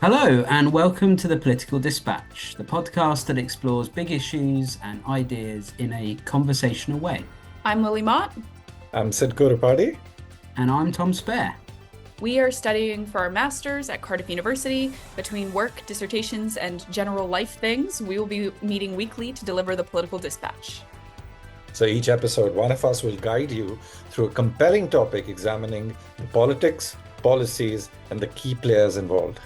Hello, and welcome to the Political Dispatch, the podcast that explores big issues and ideas in a conversational way. I'm Lily Mott. I'm Sidd Kurapati. And I'm Tom Spare. We are studying for our masters at Cardiff University. Between work, dissertations, and general life things, we will be meeting weekly to deliver the Political Dispatch. So each episode, one of us will guide you through a compelling topic examining the politics, policies, and the key players involved.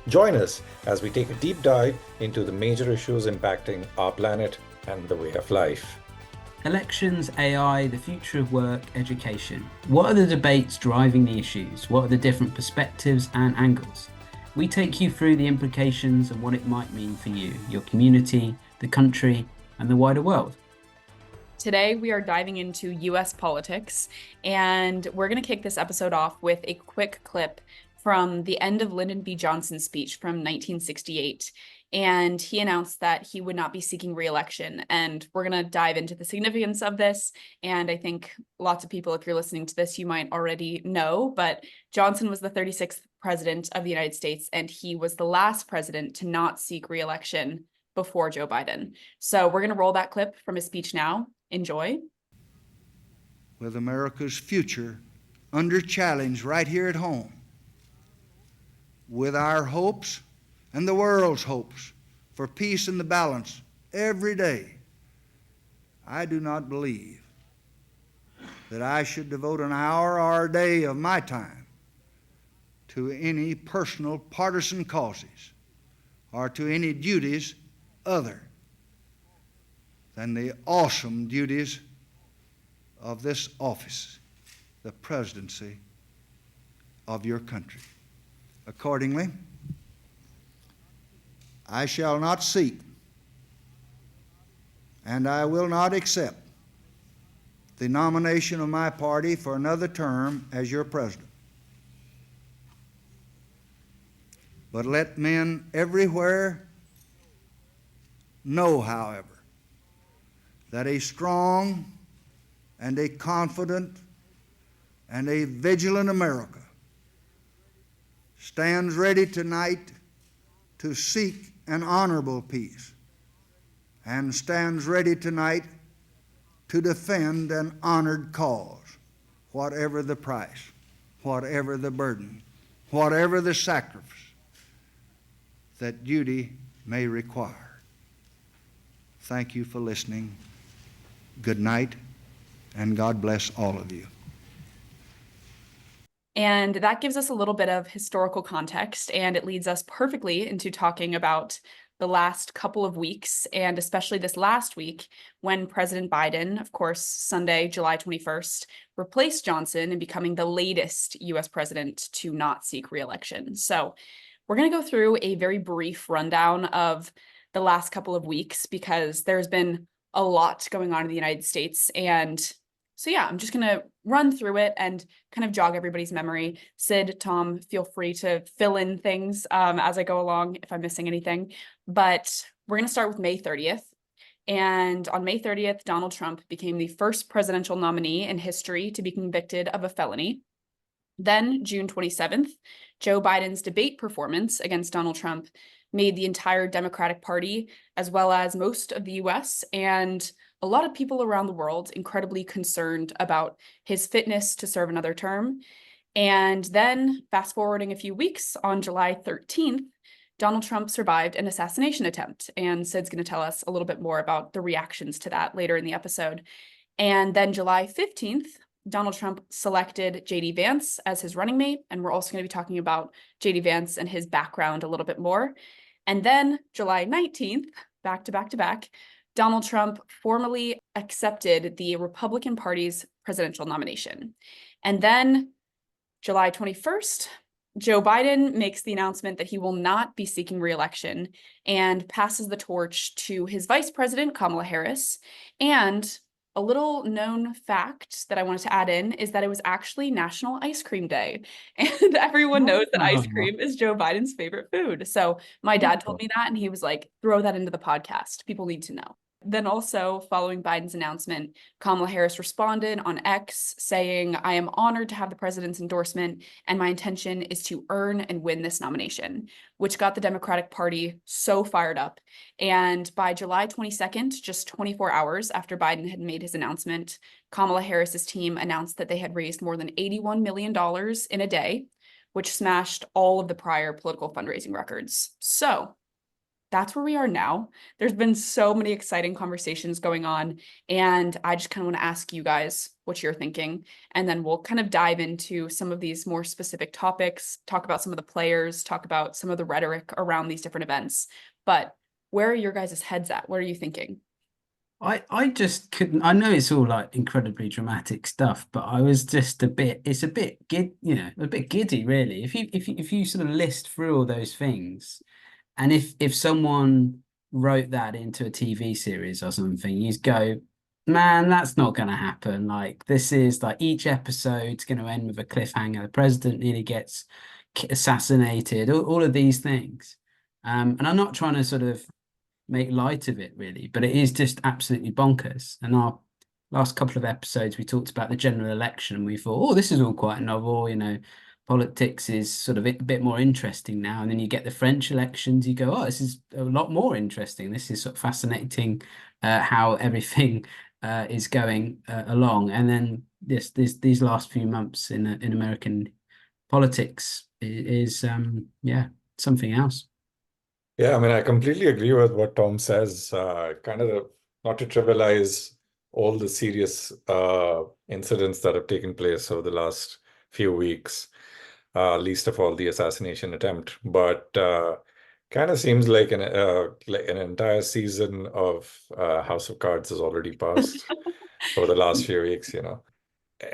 Join us as we take a deep dive into the major issues impacting our planet and the way of life. Elections, AI, the future of work, education. What are the debates driving the issues? What are the different perspectives and angles? We take you through the implications and what it might mean for you, your community, the country, and the wider world. Today, we are diving into US politics, and we're going to kick this episode off with a quick clip from the end of Lyndon B. Johnson's speech from 1968. And he announced that he would not be seeking re-election. And we're going to dive into the significance of this. And I think lots of people, if you're listening to this, you might already know, but Johnson was the 36th president of the United States, and he was the last president to not seek re-election before Joe Biden. So we're going to roll that clip from his speech now. Enjoy. With America's future under challenge right here at home, with our hopes and the world's hopes for peace and the balance every day, I do not believe that I should devote an hour or a day of my time to any personal partisan causes or to any duties other than the awesome duties of this office, the presidency of your country. Accordingly, I shall not seek and I will not accept the nomination of my party for another term as your president. But let men everywhere know, however, that a strong and a confident and a vigilant America stands ready tonight to seek an honorable peace and stands ready tonight to defend an honored cause, whatever the price, whatever the burden, whatever the sacrifice that duty may require. Thank you for listening. Good night, and God bless all of you. And that gives us a little bit of historical context, and it leads us perfectly into talking about the last couple of weeks, and especially this last week when President Biden, of course, Sunday, July 21st, replaced Johnson in becoming the latest US president to not seek re-election. So we're going to go through a very brief rundown of the last couple of weeks because there's been a lot going on in the United States. And so, yeah, I'm just going to run through it and kind of jog everybody's memory. Sid, Tom, feel free to fill in things as I go along if I'm missing anything. But we're going to start with May 30th. And on May 30th, Donald Trump became the first presidential nominee in history to be convicted of a felony. Then, June 27th, Joe Biden's debate performance against Donald Trump made the entire Democratic Party, as well as most of the US and a lot of people around the world, incredibly concerned about his fitness to serve another term. And then, fast forwarding a few weeks, on July 13th, Donald Trump survived an assassination attempt. And Sid's going to tell us a little bit more about the reactions to that later in the episode. And then July 15th, Donald Trump selected J.D. Vance as his running mate, and we're also going to be talking about J.D. Vance and his background a little bit more. And then July 19th, back to back to back, Donald Trump formally accepted the Republican Party's presidential nomination. And then July 21st, Joe Biden makes the announcement that he will not be seeking re-election and passes the torch to his vice president, Kamala Harris. And a little known fact that I wanted to add in is that it was actually National Ice Cream Day. And everyone knows that ice cream is Joe Biden's favorite food. So my dad told me that, and he was like, throw that into the podcast. People need to know. Then also, following Biden's announcement, Kamala Harris responded on X saying, "I am honored to have the president's endorsement, and my intention is to earn and win this nomination," which got the Democratic Party so fired up. And by July 22nd, just 24 hours after Biden had made his announcement, Kamala Harris's team announced that they had raised more than $81 million in a day, which smashed all of the prior political fundraising records. So that's where we are now. There's been so many exciting conversations going on, and I just kind of want to ask you guys what you're thinking, and then we'll kind of dive into some of these more specific topics, talk about some of the players, talk about some of the rhetoric around these different events. But where are your guys' heads at? What are you thinking? I just couldn't. I know it's all like incredibly dramatic stuff, but I was just a bit. It's a bit a bit giddy, really. If you sort of list through all those things, and if someone wrote that into a TV series or something, you'd go, man, that's not going to happen. Like, this is like each episode's going to end with a cliffhanger. The president nearly gets assassinated. All of these things, and I'm not trying to sort of make light of it really, but it is just absolutely bonkers. And our last couple of episodes, we talked about the general election, and we thought, oh, this is all quite novel, politics is sort of a bit more interesting now. And then you get the French elections, you go, oh, this is a lot more interesting. This is sort of fascinating, how everything is going along. And then these last few months in American politics is something else. Yeah, I mean, I completely agree with what Tom says. Not to trivialize all the serious incidents that have taken place over the last few weeks, least of all the assassination attempt, but kind of seems like an entire season of House of Cards has already passed over the last few weeks.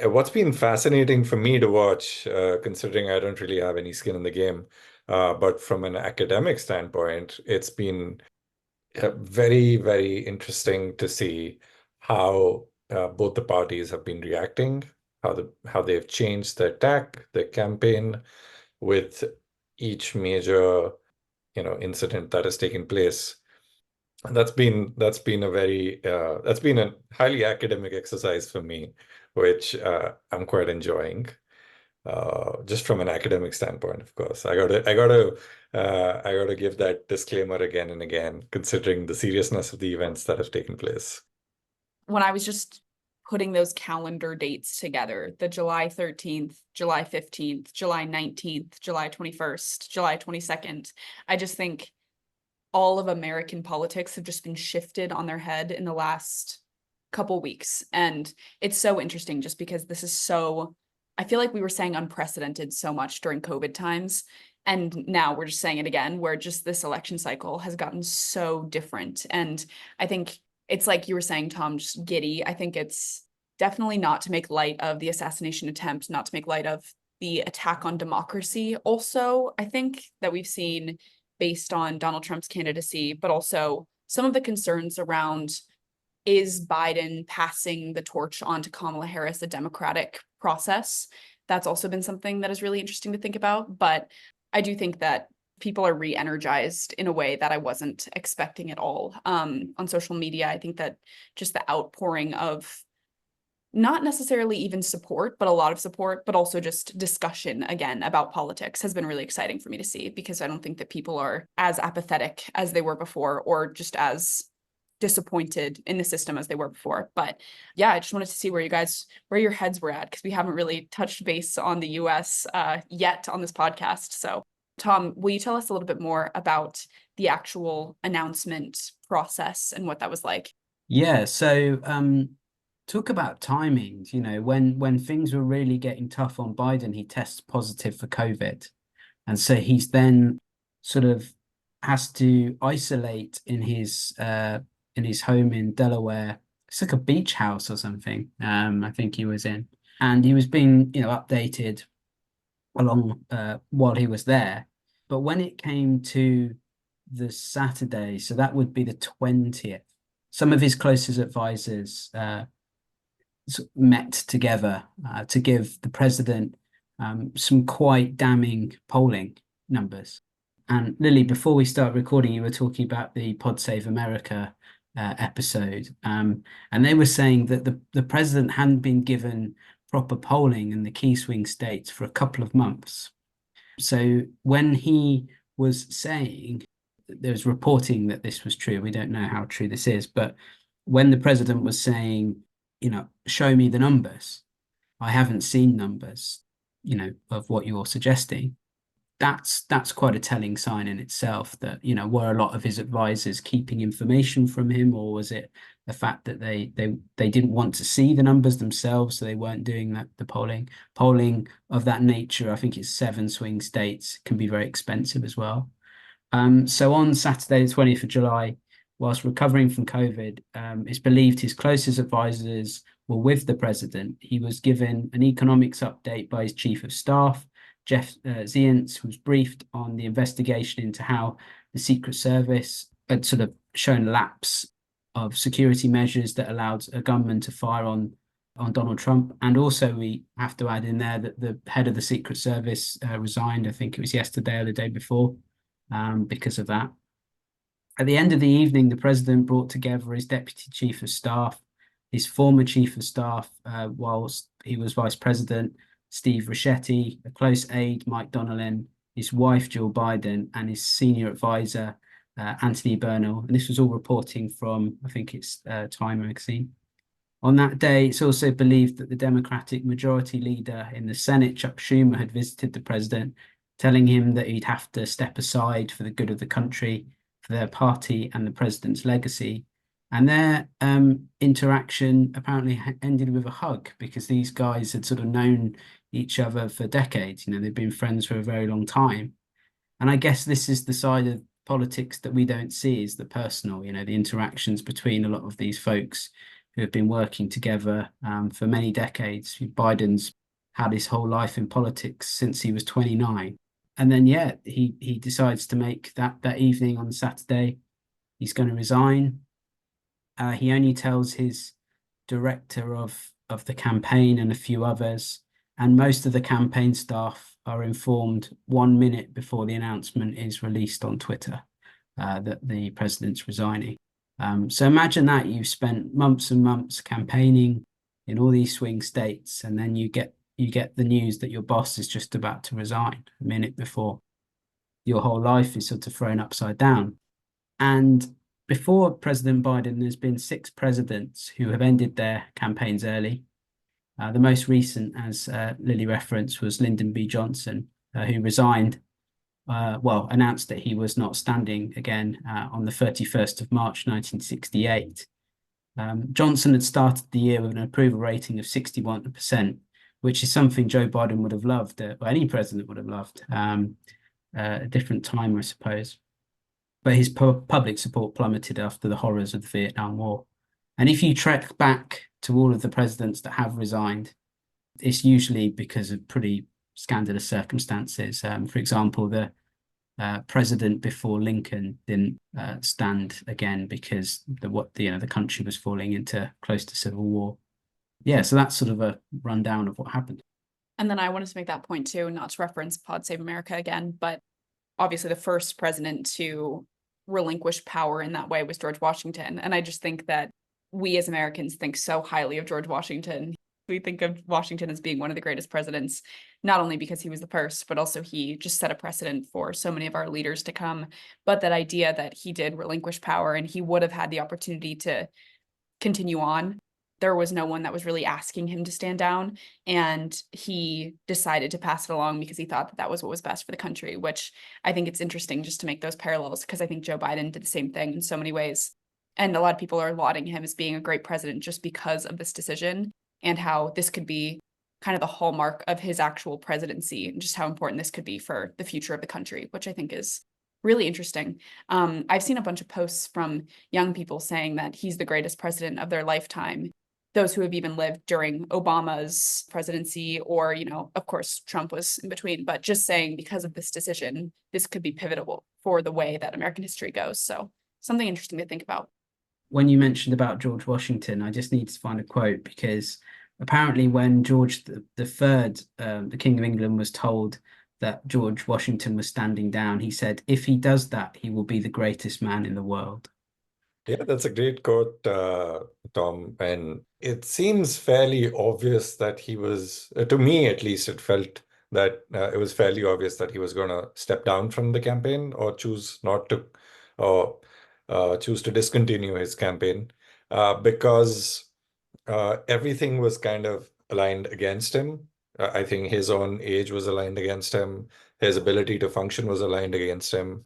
What's been fascinating for me to watch, considering I don't really have any skin in the game, but from an academic standpoint, it's been very, very interesting to see how both the parties have been reacting, how they've changed their tack, their campaign with each major, incident that has taken place. And that's been a highly academic exercise for me, which I'm quite enjoying. Just from an academic standpoint, of course. I gotta give that disclaimer again and again, considering the seriousness of the events that have taken place. When I was just putting those calendar dates together, the July 13th, July 15th, July 19th, July 21st, July 22nd, I just think all of American politics have just been shifted on their head in the last couple weeks. And it's so interesting just because this is so, I feel like we were saying unprecedented so much during COVID times. And now we're just saying it again, where just this election cycle has gotten so different. And I think it's like you were saying, Tom, just giddy. I think it's definitely not to make light of the assassination attempt, not to make light of the attack on democracy. Also, I think that we've seen based on Donald Trump's candidacy, but also some of the concerns around, is Biden passing the torch on to Kamala Harris, a democratic process? That's also been something that is really interesting to think about. But I do think that people are re-energized in a way that I wasn't expecting at all. On social media, I think that just the outpouring of not necessarily even support, but a lot of support, but also just discussion again about politics has been really exciting for me to see, because I don't think that people are as apathetic as they were before, or just as disappointed in the system as they were before. But yeah, I just wanted to see where your heads were at, because we haven't really touched base on the US yet on this podcast. So Tom, will you tell us a little bit more about the actual announcement process and what that was like? Yeah, so talk about timings, when things were really getting tough on Biden, he tests positive for COVID. And so he's then sort of has to isolate in his home in Delaware. It's like a beach house or something, I think he was in. And he was being, updated along while he was there. But when it came to the Saturday, so that would be the 20th, some of his closest advisors met together to give the president some quite damning polling numbers. And Lily, before we start recording, you were talking about the Pod Save America episode, and they were saying that the president hadn't been given proper polling in the key swing states for a couple of months. So when he was saying, there was reporting that this was true, we don't know how true this is, but when the president was saying, show me the numbers, I haven't seen numbers, of what you're suggesting. That's quite a telling sign in itself that, were a lot of his advisors keeping information from him, or was it the fact that they didn't want to see the numbers themselves, so they weren't doing the polling of that nature? I think it's 7 swing states, can be very expensive as well. So on Saturday, the 20th of July, whilst recovering from COVID, it's believed his closest advisors were with the president. He was given an economics update by his chief of staff, Jeff Zients, who was briefed on the investigation into how the Secret Service had sort of shown a lapse of security measures that allowed a gunman to fire on Donald Trump. And also, we have to add in there that the head of the Secret Service resigned. I think it was yesterday or the day before, because of that. At the end of the evening, the president brought together his deputy chief of staff, his former chief of staff, whilst he was vice president, Steve Ricchetti, a close aide, Mike Donnellan, his wife, Jill Biden, and his senior advisor, Anthony Bernal. And this was all reporting from, I think it's Time magazine. On that day, it's also believed that the Democratic majority leader in the Senate, Chuck Schumer, had visited the president, telling him that he'd have to step aside for the good of the country, for their party and the president's legacy. And their interaction apparently ended with a hug, because these guys had sort of known each other for decades. They've been friends for a very long time. And I guess this is the side of politics that we don't see, is the personal, the interactions between a lot of these folks who have been working together for many decades. Biden's had his whole life in politics since he was 29. And then, he decides to make that evening on Saturday, he's going to resign. He only tells his director of the campaign and a few others, and most of the campaign staff are informed 1 minute before the announcement is released on Twitter that the president's resigning. So imagine that you've spent months and months campaigning in all these swing states, and then you get the news that your boss is just about to resign a minute before. Your whole life is sort of thrown upside down. And before President Biden, there's been 6 presidents who have ended their campaigns early. The most recent, as Lily referenced, was Lyndon B. Johnson, who resigned, announced that he was not standing again on the 31st of March, 1968. Johnson had started the year with an approval rating of 61%, which is something Joe Biden would have loved, or any president would have loved, a different time, I suppose. But his public support plummeted after the horrors of the Vietnam War. And if you trek back to all of the presidents that have resigned, it's usually because of pretty scandalous circumstances. For example, the president before Lincoln didn't stand again because the country was falling into close to civil war. So that's sort of a rundown of what happened. And then I wanted to make that point too, not to reference Pod Save America again, but obviously the first president to relinquish power in that way was George Washington. And I just think that we as Americans think so highly of George Washington. We think of Washington as being one of the greatest presidents, not only because he was the first, but also he just set a precedent for so many of our leaders to come. But that idea that he did relinquish power and he would have had the opportunity to continue on. There was no one that was really asking him to stand down, and he decided to pass it along because he thought that that was what was best for the country, which I think it's interesting just to make those parallels, because I think Joe Biden did the same thing in so many ways. And a lot of people are lauding him as being a great president just because of this decision and how this could be kind of the hallmark of his actual presidency and just how important this could be for the future of the country, which I think is really interesting. I've seen a bunch of posts from young people saying that he's the greatest president of their lifetime. Those who have even lived during Obama's presidency, or, of course, Trump was in between, but just saying because of this decision, this could be pivotal for the way that American history goes. So something interesting to think about. When you mentioned about George Washington, I just need to find a quote, because apparently when George the Third, the King of England, was told that George Washington was standing down, he said, if he does that, he will be the greatest man in the world. Yeah, that's a great quote, Tom. And it seems fairly obvious that he was, to me at least, it felt that it was fairly obvious that he was going to step down from the campaign or choose not to, or choose to discontinue his campaign because everything was kind of aligned against him. I think his own age was aligned against him. His ability to function was aligned against him.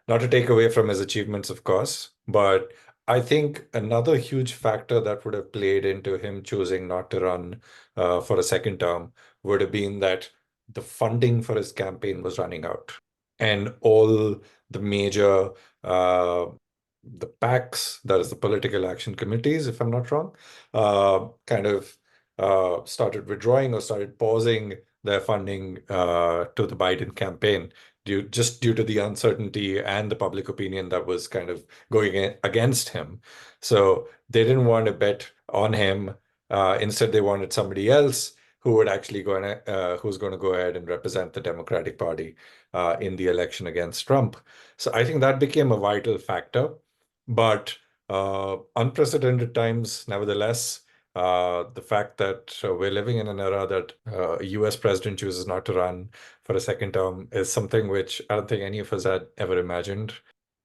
Not to take away from his achievements, of course, but I think another huge factor that would have played into him choosing not to run for a second term would have been that the funding for his campaign was running out. And all the major uh, the PACs, that is the political action committees, if I'm not wrong, kind of started withdrawing or started pausing their funding to the Biden campaign due to the uncertainty and the public opinion that was kind of going against him. So they didn't want to bet on him. Instead, they wanted somebody else who would actually who's going to go ahead and represent the Democratic Party in the election against Trump. So I think that became a vital factor. But unprecedented times, nevertheless, the fact that we're living in an era that a US president chooses not to run for a second term is something which I don't think any of us had ever imagined.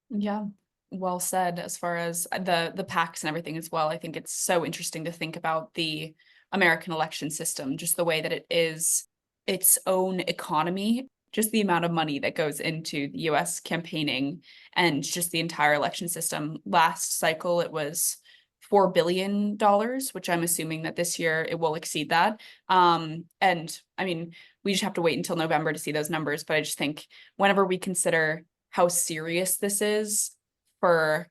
Yeah, well said. As far as the PACs and everything as well, I think it's so interesting to think about the American election system, just the way that it is its own economy, just the amount of money that goes into the US campaigning and just the entire election system. Last cycle, it was $4 billion, which I'm assuming that this year it will exceed that. And I mean, we just have to wait until November to see those numbers. But I just think whenever we consider how serious this is for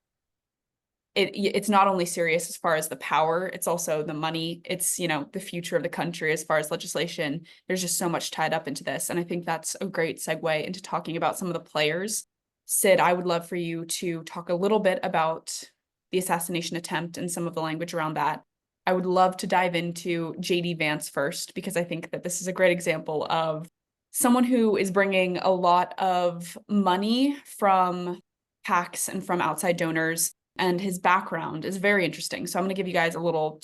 it's not only serious as far as the power, it's also the money, it's, you know, the future of the country as far as legislation. There's just so much tied up into this. And I think that's a great segue into talking about some of the players. Sidd, I would love for you to talk a little bit about the assassination attempt and some of the language around that. I would love to dive into JD Vance first, because I think that this is a great example of someone who is bringing a lot of money from PACs and from outside donors, and his background is very interesting. So I'm going to give you guys a little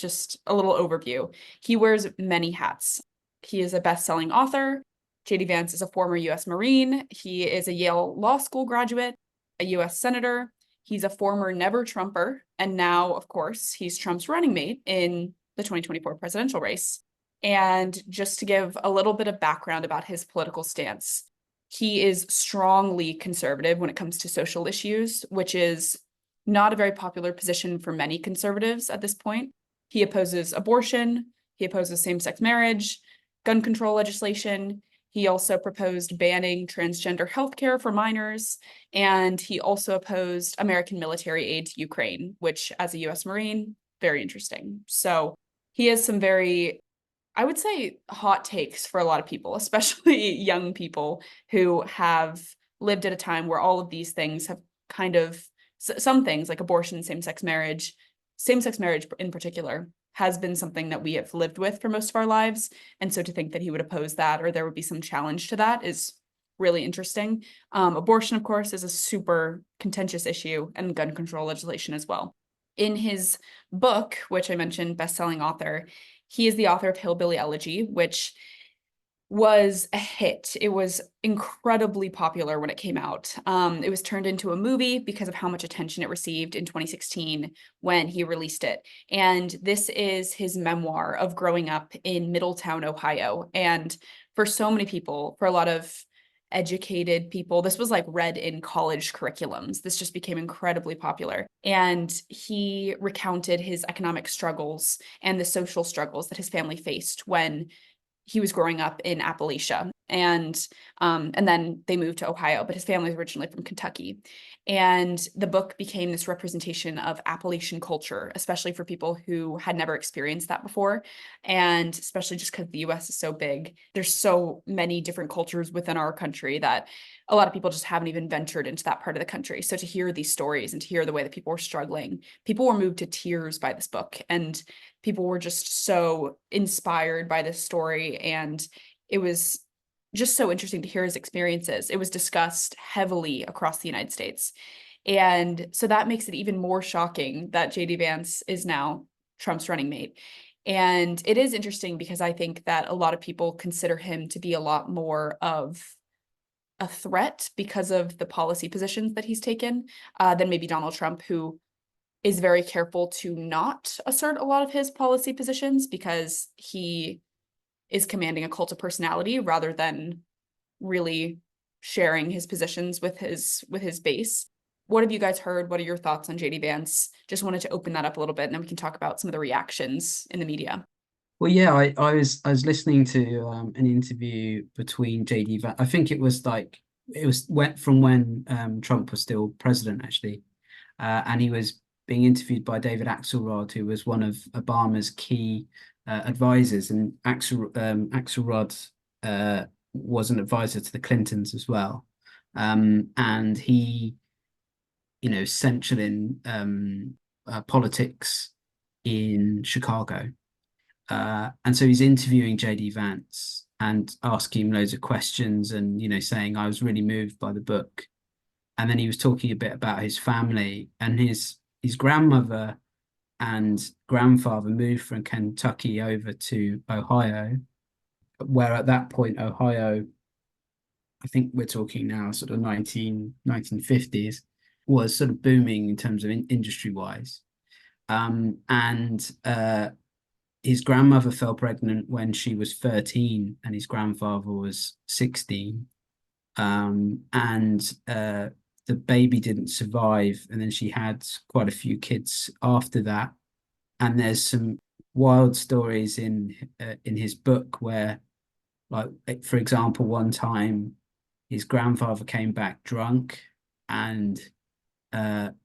overview. He wears many hats. He is a best-selling author. JD Vance is a former US Marine. He is a Yale Law School graduate, a US Senator. He's a former Never Trumper, and now, of course, he's Trump's running mate in the 2024 presidential race. And just to give a little bit of background about his political stance, he is strongly conservative when it comes to social issues, which is not a very popular position for many conservatives at this point. He opposes abortion, he opposes same-sex marriage, gun control legislation. He also proposed banning transgender healthcare for minors, and he also opposed American military aid to Ukraine, which, as a US Marine, very interesting. So he has some very, I would say, hot takes for a lot of people, especially young people who have lived at a time where all of these things have kind of, some things like abortion, same-sex marriage in particular, has been something that we have lived with for most of our lives. And so to think that he would oppose that, or there would be some challenge to that, is really interesting. Abortion, of course, is a super contentious issue, and gun control legislation as well. In his book, which I mentioned, best-selling author, he is the author of Hillbilly Elegy, which was a hit. It was incredibly popular when it came out. It was turned into a movie because of how much attention it received in 2016 when he released it. And this is his memoir of growing up in Middletown, Ohio. And for so many people, for a lot of educated people, this was like read in college curriculums. This just became incredibly popular. And he recounted his economic struggles and the social struggles that his family faced when he was growing up in Appalachia, and then they moved to Ohio, but his family is originally from Kentucky. And the book became this representation of Appalachian culture, especially for people who had never experienced that before. And especially just because the US is so big, there's so many different cultures within our country that a lot of people just haven't even ventured into that part of the country. So to hear these stories and to hear the way that people were struggling, people were moved to tears by this book. And people were just so inspired by this story. And it was just so interesting to hear his experiences. It was discussed heavily across the United States. And so that makes it even more shocking that JD Vance is now Trump's running mate. And it is interesting because I think that a lot of people consider him to be a lot more of a threat because of the policy positions that he's taken than maybe Donald Trump, who is very careful to not assert a lot of his policy positions because he is commanding a cult of personality rather than really sharing his positions with his base. What have you guys heard? What are your thoughts on JD Vance? Just wanted to open that up a little bit, and then we can talk about some of the reactions in the media. Well, yeah, I was listening to an interview between JD Vance. I think it was from when Trump was still president, actually, and he was being interviewed by David Axelrod, who was one of Obama's key advisors, and Axelrod was an advisor to the Clintons as well, and he, central in politics in Chicago. And so he's interviewing JD Vance and asking him loads of questions and, saying, I was really moved by the book. And then he was talking a bit about his family, and his grandmother and grandfather moved from Kentucky over to Ohio, where at that point, Ohio, I think we're talking now sort of 1950s, was sort of booming in terms of industry wise. And his grandmother fell pregnant when she was 13 and his grandfather was 16. And the baby didn't survive. And then she had quite a few kids after that. And there's some wild stories in his book where, like, for example, one time his grandfather came back drunk, and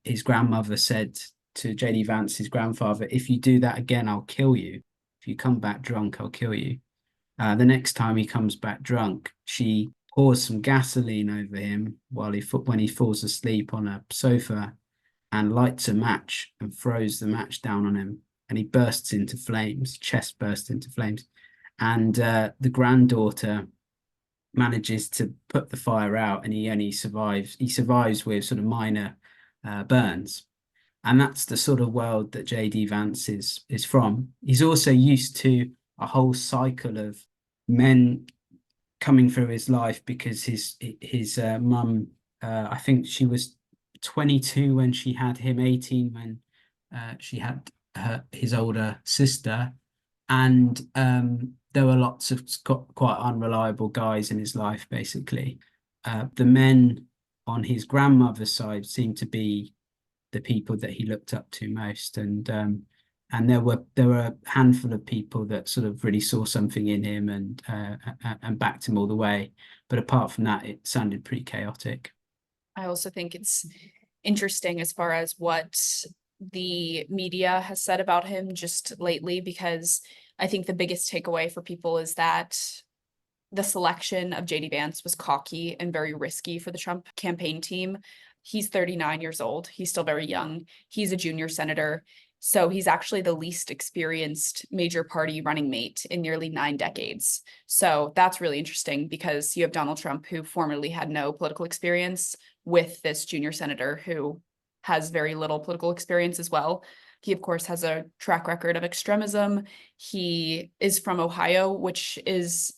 his grandmother said to JD Vance, his grandfather, if you do that again, I'll kill you. If you come back drunk, I'll kill you. The next time he comes back drunk, she pours some gasoline over him when he falls asleep on a sofa, and lights a match and throws the match down on him, and he bursts into flames, chest bursts into flames. And the granddaughter manages to put the fire out, and he survives with sort of minor burns. And that's the sort of world that JD Vance is from. He's also used to a whole cycle of men coming through his life, because his mum, I think she was 22 when she had him, 18 when she had his older sister. And there were lots of quite unreliable guys in his life, basically. The men on his grandmother's side seemed to be the people that he looked up to most, and there were a handful of people that sort of really saw something in him and backed him all the way. But apart from that, it sounded pretty chaotic. I also think it's interesting as far as what the media has said about him just lately, because I think the biggest takeaway for people is that the selection of JD Vance was cocky and very risky for the Trump campaign team. He's 39 years old. He's still very young. He's a junior senator. So he's actually the least experienced major party running mate in nearly 9 decades. So that's really interesting, because you have Donald Trump, who formerly had no political experience, with this junior senator who has very little political experience as well. He, of course, has a track record of extremism. He is from Ohio, which is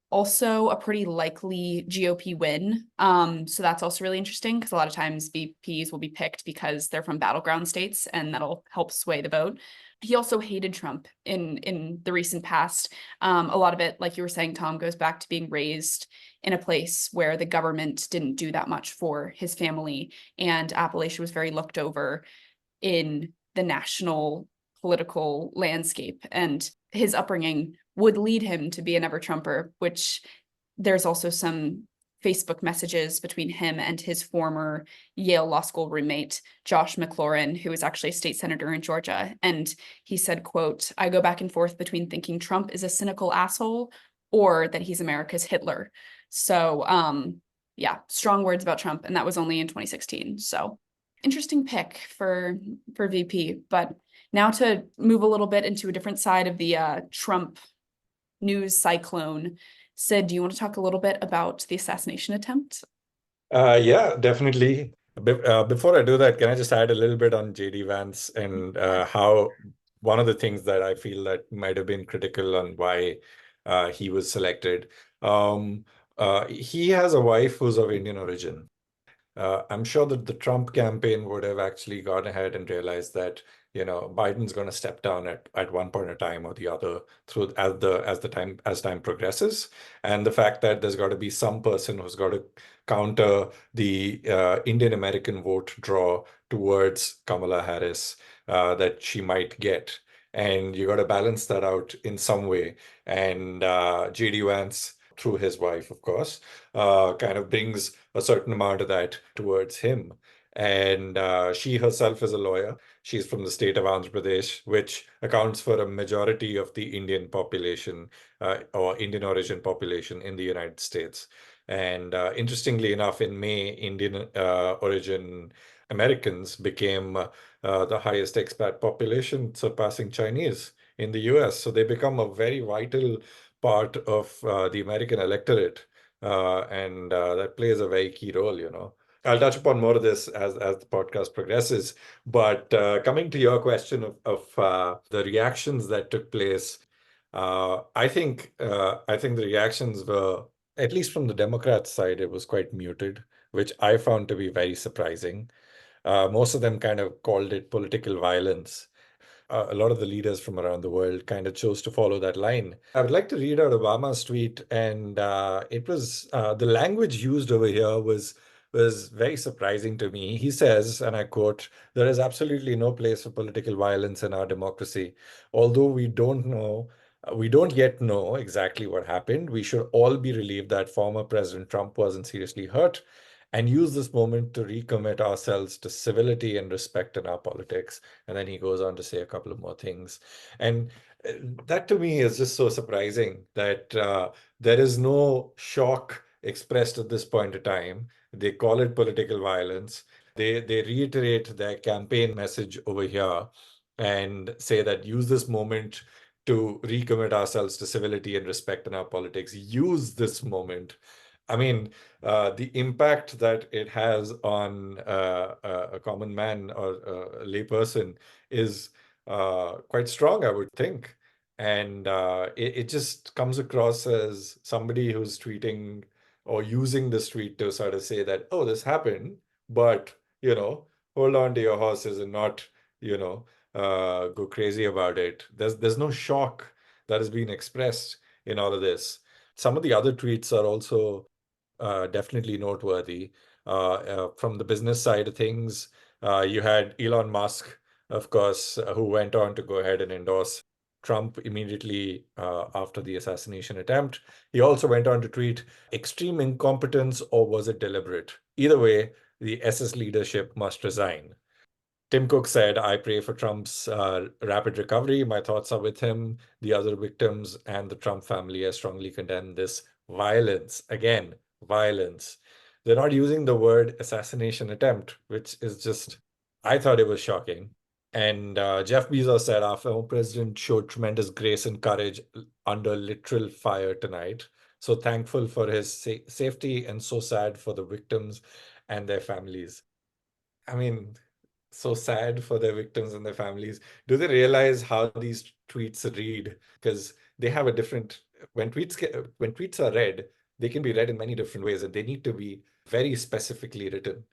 also a pretty likely GOP win. So that's also really interesting, because a lot of times VPs will be picked because they're from battleground states, and that'll help sway the vote. He also hated Trump in the recent past. A lot of it, like you were saying, Tom, goes back to being raised in a place where the government didn't do that much for his family, and Appalachia was very looked over in the national political landscape. And his upbringing would lead him to be an ever-Trumper, which there's also some Facebook messages between him and his former Yale Law School roommate, Josh McLaurin, who is actually a state senator in Georgia. And he said, quote, I go back and forth between thinking Trump is a cynical asshole or that he's America's Hitler. So, yeah, strong words about Trump. And that was only in 2016. So interesting pick for VP. But now to move a little bit into a different side of the Trump news cyclone. Sidd, do you want to talk a little bit about the assassination attempt? Yeah, definitely. Before I do that, can I just add a little bit on JD Vance and how one of the things that I feel that might have been critical on why he was selected. Um, he has a wife who's of Indian origin. I'm sure that the Trump campaign would have actually gone ahead and realized that, Biden's going to step down at one point in time or the other through as time progresses. And the fact that there's got to be some person who's got to counter the Indian American vote draw towards Kamala Harris that she might get. And you got to balance that out in some way. And JD Vance, through his wife, of course, kind of brings a certain amount of that towards him. And she herself is a lawyer. She's from the state of Andhra Pradesh, which accounts for a majority of the Indian population or Indian origin population in the United States. And interestingly enough, in May, Indian origin Americans became the highest expat population, surpassing Chinese in the US. So they become a very vital part of the American electorate. And that plays a very key role. I'll touch upon more of this as the podcast progresses. But coming to your question of the reactions that took place, I think the reactions were, at least from the Democrats' side, it was quite muted, which I found to be very surprising. Most of them kind of called it political violence. A lot of the leaders from around the world kind of chose to follow that line. I would like to read out Obama's tweet, and it was the language used over here was very surprising to me. He says, and I quote, "There is absolutely no place for political violence in our democracy. Although we don't yet know exactly what happened. We should all be relieved that former President Trump wasn't seriously hurt and use this moment to recommit ourselves to civility and respect in our politics." And then he goes on to say a couple of more things. And that to me is just so surprising that there is no shock expressed at this point in time. They call it political violence. They reiterate their campaign message over here and say that use this moment to recommit ourselves to civility and respect in our politics. Use this moment. I mean, the impact that it has on a common man or a layperson is quite strong, I would think. And it just comes across as somebody who's tweeting or using this tweet to sort of say that, oh, this happened, but, hold on to your horses and not, go crazy about it. There's no shock that is being expressed in all of this. Some of the other tweets are also definitely noteworthy. From the business side of things, you had Elon Musk, of course, who went on to go ahead and endorse Trump immediately after the assassination attempt. He also went on to tweet, "Extreme incompetence, or was it deliberate? Either way, the SS leadership must resign." Tim Cook said, "I pray for Trump's rapid recovery. My thoughts are with him, the other victims, and the Trump family. I strongly condemn this violence." Again, violence. They're not using the word assassination attempt, which is just, I thought it was shocking. And Jeff Bezos said, "Our former president showed tremendous grace and courage under literal fire tonight. So thankful for his safety and so sad for the victims and their families." I mean, so sad for their victims and their families. Do they realize how these tweets read? Because they have a different, when tweets are read, they can be read in many different ways, and they need to be very specifically written.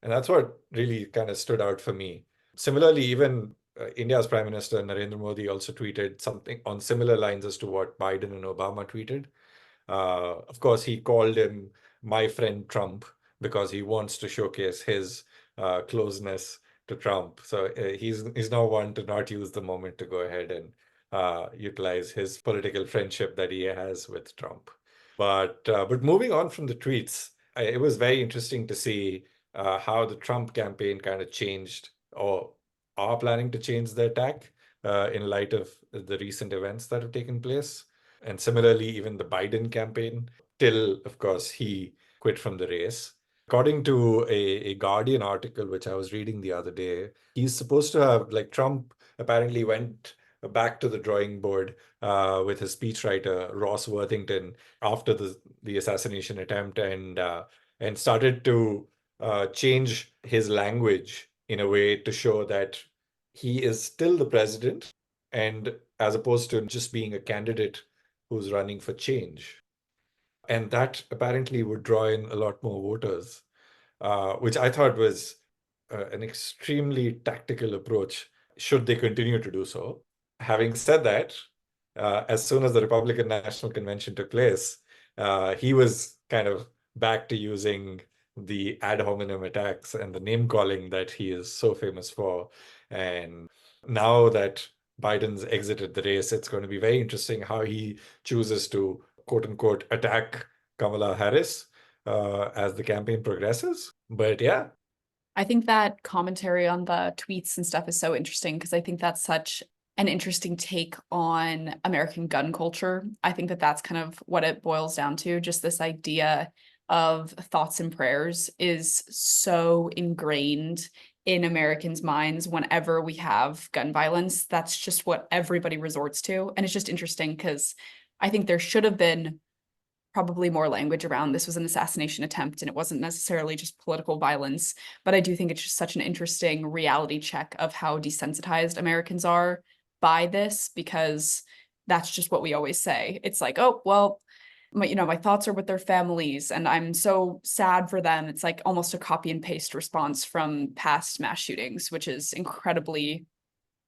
And that's what really kind of stood out for me. Similarly, even India's Prime Minister Narendra Modi also tweeted something on similar lines as to what Biden and Obama tweeted. Of course, he called him "my friend Trump" because he wants to showcase his closeness to Trump. So he's now one to not use the moment to go ahead and utilize his political friendship that he has with Trump. But moving on from the tweets, it was very interesting to see how the Trump campaign kind of changed or are planning to change their tack in light of the recent events that have taken place. And similarly, even the Biden campaign, till, of course, he quit from the race. According to a Guardian article, which I was reading the other day, he's supposed to have, like, Trump apparently went back to the drawing board with his speechwriter, Ross Worthington, after the assassination attempt and started to change his language in a way to show that he is still the president, and as opposed to just being a candidate who's running for change. And that apparently would draw in a lot more voters, which I thought was an extremely tactical approach, should they continue to do so. Having said that, as soon as the Republican National Convention took place, he was kind of back to using the ad hominem attacks and the name calling that he is so famous for. And now that Biden's exited the race, it's going to be very interesting how he chooses to, quote unquote, attack Kamala Harris as the campaign progresses. But yeah. I think that commentary on the tweets and stuff is so interesting because I think that's such an interesting take on American gun culture. I think that that's kind of what it boils down to. Just this idea of thoughts and prayers is so ingrained in Americans' minds whenever we have gun violence. That's just what everybody resorts to. And it's just interesting because I think there should have been probably more language around this was an assassination attempt and it wasn't necessarily just political violence. But I do think it's just such an interesting reality check of how desensitized Americans are by this, because that's just what we always say. It's like, oh, well, my thoughts are with their families and I'm so sad for them. It's like almost a copy and paste response from past mass shootings, which is incredibly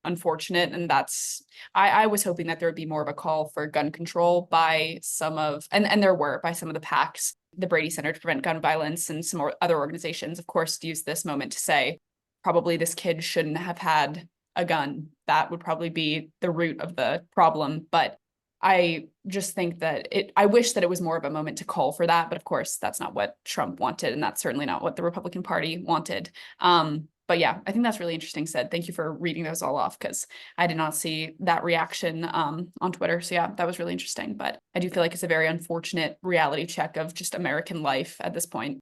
unfortunate. And that's, I was hoping that there would be more of a call for gun control by some of, and there were by some of the PACs, the Brady Center to Prevent Gun Violence and some other organizations, of course, use this moment to say, probably this kid shouldn't have had a gun. That would probably be the root of the problem. But I just think that I wish that it was more of a moment to call for that. But of course, that's not what Trump wanted. And that's certainly not what the Republican Party wanted. But yeah, I think that's really interesting, Sidd. Thank you for reading those all off because I did not see that reaction on Twitter. So yeah, that was really interesting. But I do feel like it's a very unfortunate reality check of just American life at this point.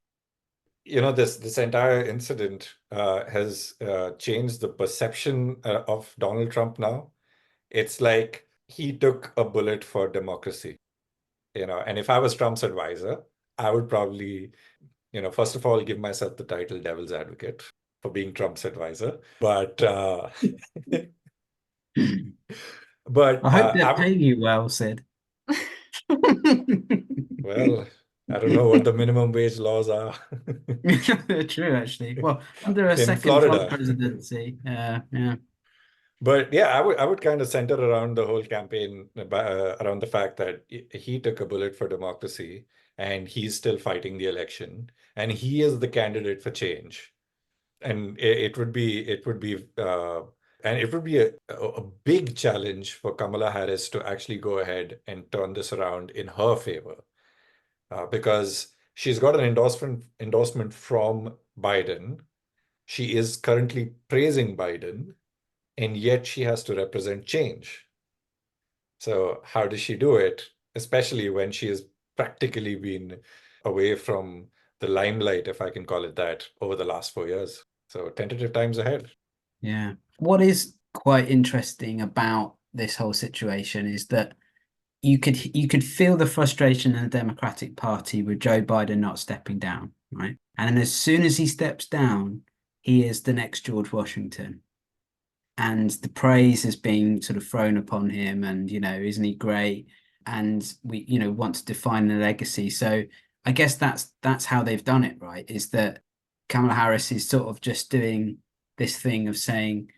You know, this entire incident has changed the perception of Donald Trump now. It's like he took a bullet for democracy, and if I was Trump's advisor, I would probably, first of all, give myself the title devil's advocate for being Trump's advisor. But but I hope they're paying you well, Sidd. Well, I don't know what the minimum wage laws are. True, actually. Well, under a In second Florida. Trump presidency, yeah. But yeah, I would kind of center around the whole campaign around the fact that he took a bullet for democracy and he's still fighting the election and he is the candidate for change. And it would be a big challenge for Kamala Harris to actually go ahead and turn this around in her favor, because she's got an endorsement from Biden. She is currently praising Biden, and yet she has to represent change. So how does she do it, especially when she has practically been away from the limelight, if I can call it that, over the last 4 years? So tentative times ahead. Yeah. What is quite interesting about this whole situation is that you could feel the frustration in the Democratic Party with Joe Biden not stepping down, right? And then as soon as he steps down, he is the next George Washington. And the praise is being sort of thrown upon him and, isn't he great? And we, want to define the legacy. So I guess that's how they've done it, right? Is that Kamala Harris is sort of just doing this thing of saying,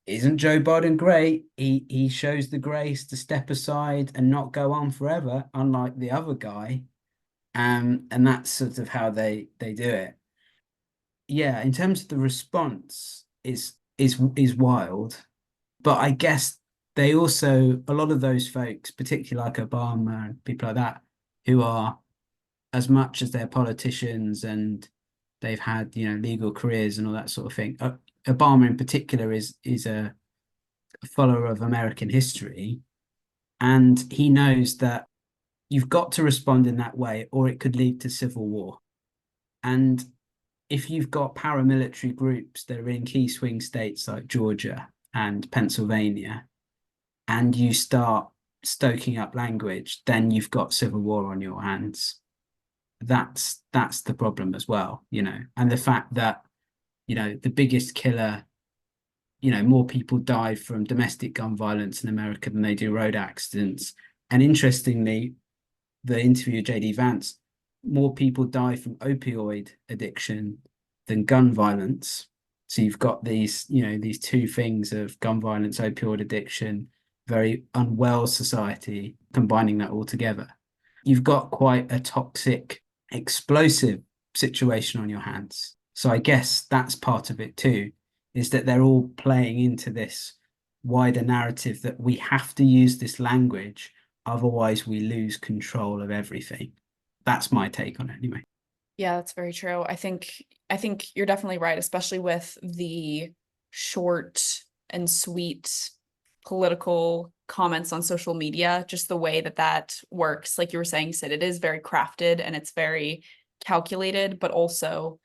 isn't Joe Biden great? He shows the grace to step aside and not go on forever, unlike the other guy. And that's sort of how they do it. Yeah, in terms of the response is wild. But I guess they also, a lot of those folks, particularly like Obama and people like that, who are, as much as they're politicians and they've had, legal careers and all that sort of thing. Obama in particular is a follower of American history, and he knows that you've got to respond in that way or it could lead to civil war. And if you've got paramilitary groups that are in key swing states like Georgia and Pennsylvania, and you start stoking up language, then you've got civil war on your hands. that's the problem as well, and the fact that, the biggest killer, more people die from domestic gun violence in America than they do road accidents. And interestingly, the interview of JD Vance, more people die from opioid addiction than gun violence. So you've got these two things of gun violence, opioid addiction, very unwell society, combining that all together. You've got quite a toxic, explosive situation on your hands. So I guess that's part of it too, is that they're all playing into this wider narrative that we have to use this language, otherwise we lose control of everything. That's my take on it anyway. Yeah, that's very true. I think you're definitely right, especially with the short and sweet political comments on social media, just the way that works. Like you were saying, Sid, it is very crafted and it's very calculated, but also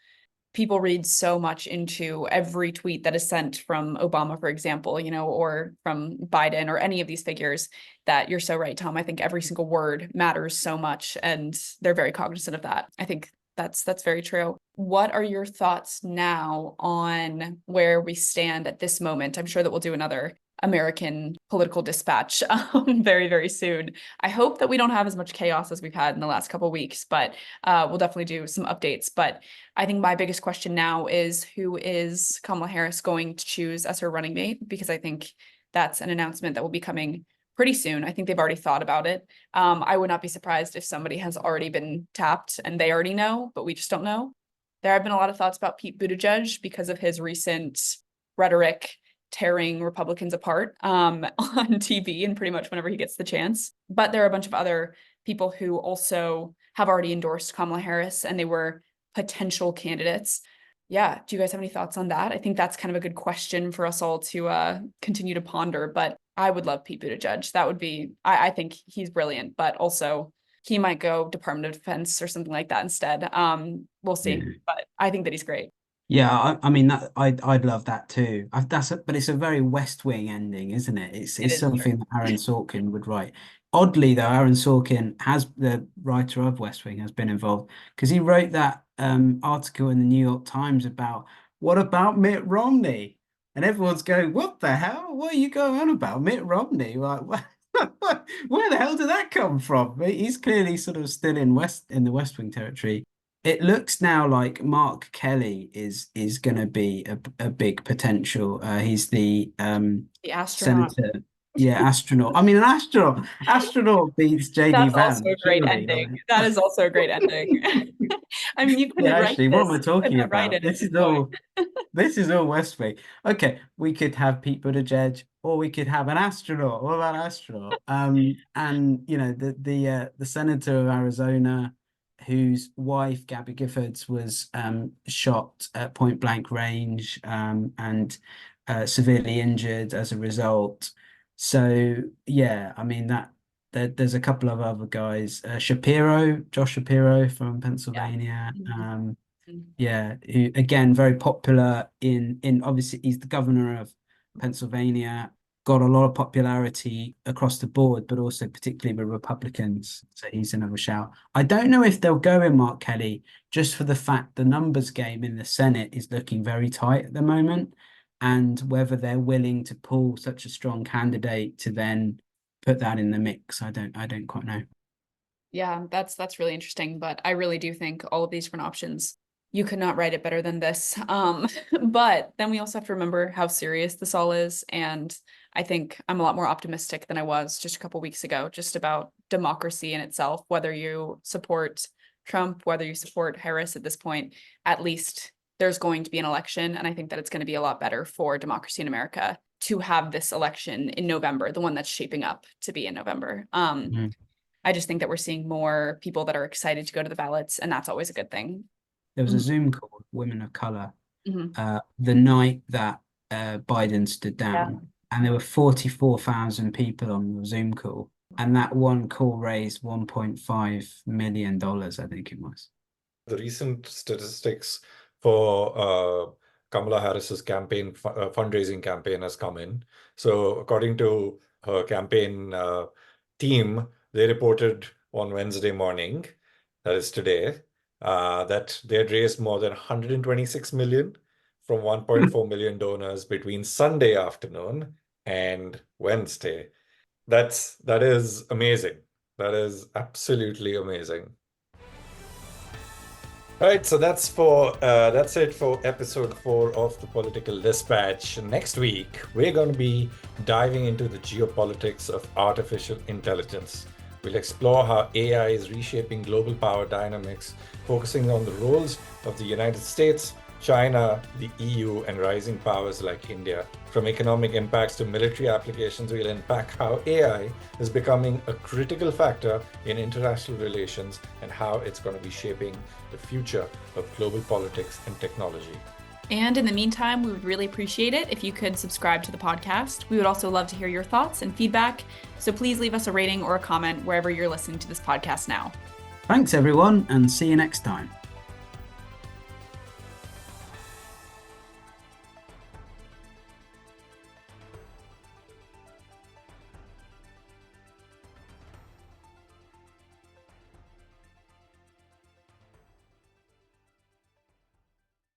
people read so much into every tweet that is sent from Obama, for example, or from Biden or any of these figures, that you're so right, Tom. I think every single word matters so much, and they're very cognizant of that. I think that's very true. What are your thoughts now on where we stand at this moment? I'm sure that we'll do another American political dispatch very, very soon. I hope that we don't have as much chaos as we've had in the last couple of weeks, but we'll definitely do some updates. But I think my biggest question now is, who is Kamala Harris going to choose as her running mate? Because I think that's an announcement that will be coming pretty soon. I think they've already thought about it. I would not be surprised if somebody has already been tapped and they already know, but we just don't know. There have been a lot of thoughts about Pete Buttigieg because of his recent rhetoric tearing Republicans apart on TV and pretty much whenever he gets the chance. But there are a bunch of other people who also have already endorsed Kamala Harris, and they were potential candidates. Yeah, do you guys have any thoughts on that? I think that's kind of a good question for us all to continue to ponder, but I would love Pete Buttigieg. That would be, I think he's brilliant, but also he might go Department of Defense or something like that instead. We'll see, Yeah. but I think that he's great. Yeah, I mean that I'd love that too. But it's a very West Wing ending, isn't it? It It's is true. something that Aaron Sorkin would write. Oddly though, Aaron Sorkin, the writer of West Wing, has been involved because he wrote that article in the New York Times about what about Mitt Romney? And everyone's going, what the hell? What are you going on about? Mitt Romney? Like, where the hell did that come from? He's clearly sort of still in the West Wing territory. It looks now like Mark Kelly is going to be a big potential. He's the The astronaut. senator. Yeah, astronaut. I mean, an astronaut beats JD That's also Vance, a great surely. ending. That is also a great ending. I mean, you Yeah, couldn't write actually, what am I this. You could talking not write about? it at this point. This is all West Wing. Okay, we could have Pete Buttigieg, or we could have an astronaut. What about an astronaut? And the senator of Arizona, whose wife Gabby Giffords was shot at point blank range, and severely injured as a result. So yeah, I mean there's a couple of other guys, Josh Shapiro from Yeah. Pennsylvania. Mhm. Yeah, who again very popular in obviously he's the governor of Pennsylvania, got a lot of popularity across the board, but also particularly with Republicans. So he's another shout. I don't know if they'll go in Mark Kelly just for the fact the numbers game in the Senate is looking very tight at the moment, and whether they're willing to pull such a strong candidate to then put that in the mix. I don't quite know. Yeah, that's really interesting. But I really do think all of these different options, you could not write it better than this. But then we also have to remember how serious this all is. And I think I'm a lot more optimistic than I was just a couple weeks ago, just about democracy in itself, whether you support Trump, whether you support Harris at this point, at least there's going to be an election. And I think that it's going to be a lot better for democracy in America to have this election in November, the one that's shaping up to be in November. Mhm. I just think that we're seeing more people that are excited to go to the ballots, and that's always a good thing. There was a Mhm. Zoom call with women of color Mhm. the night that Biden stood Yeah. down, and there were 44,000 people on the Zoom call, and that one call raised $1.5 million, I think it was. The recent statistics for Kamala Harris's campaign fundraising campaign has come in. So according to her campaign team, they reported on Wednesday morning that is today, that they had raised more than 126 million from 1.4 million donors between Sunday afternoon and Wednesday. That is amazing. That is absolutely amazing. All right, so that's it for episode 4 of the Political Dispatch. Next week, we're going to be diving into the geopolitics of artificial intelligence. We'll explore how AI is reshaping global power dynamics, focusing on the roles of the United States, China, the EU, and rising powers like India. From economic impacts to military applications, we'll unpack how AI is becoming a critical factor in international relations and how it's going to be shaping the future of global politics and technology. And in the meantime, we would really appreciate it if you could subscribe to the podcast. We would also love to hear your thoughts and feedback, so please leave us a rating or a comment wherever you're listening to this podcast now. Thanks, everyone, and see you next time.